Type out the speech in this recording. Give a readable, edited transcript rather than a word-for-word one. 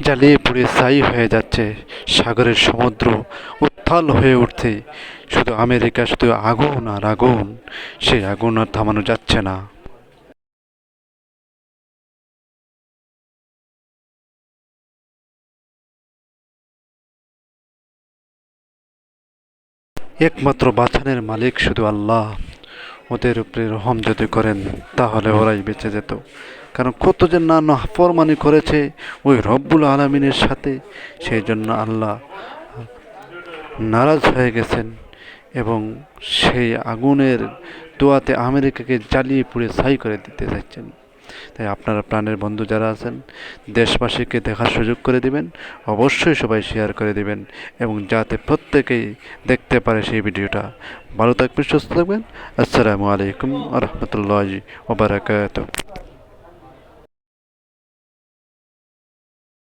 জ্বালিয়ে পুড়ে ছাই হয়ে যাচ্ছে, সাগরের সমুদ্র উত্তাল হয়ে উঠছে, শুধু আমেরিকা শুধু আগুন আর আগুন, সেই আগুন আর থামানো যাচ্ছে না। একমাত্র বাঁচানের মালিক শুধু আল্লাহ। ওদের উপরে রহম যদি করেন তাহলে ওরাই বেঁচে যেত। কারণ কত যে না নাফরমানি করেছে ওই রব্বুল আলামিনের সাথে, সেই জন্য আল্লাহ নারাজ হয়ে গেছেন এবং সেই আগুনের দোয়াতে আমেরিকাকে জ্বালিয়ে পুড়ে ছাই করে দিতে চাইছেন। তাই আপনারা প্রাণের বন্ধু যারা আছেন, দেশবাসীকে দেখার সুযোগ করে দিবেন, অবশ্যই সবাই শেয়ার করে দিবেন এবং যাতে প্রত্যেকেই দেখতে পারে সেই ভিডিওটা। ভালো থাকবেন, সুস্থ থাকবেন। আসসালামু আলাইকুম আ রহমতুল্লাহি ওয়া বারাকাতুহু।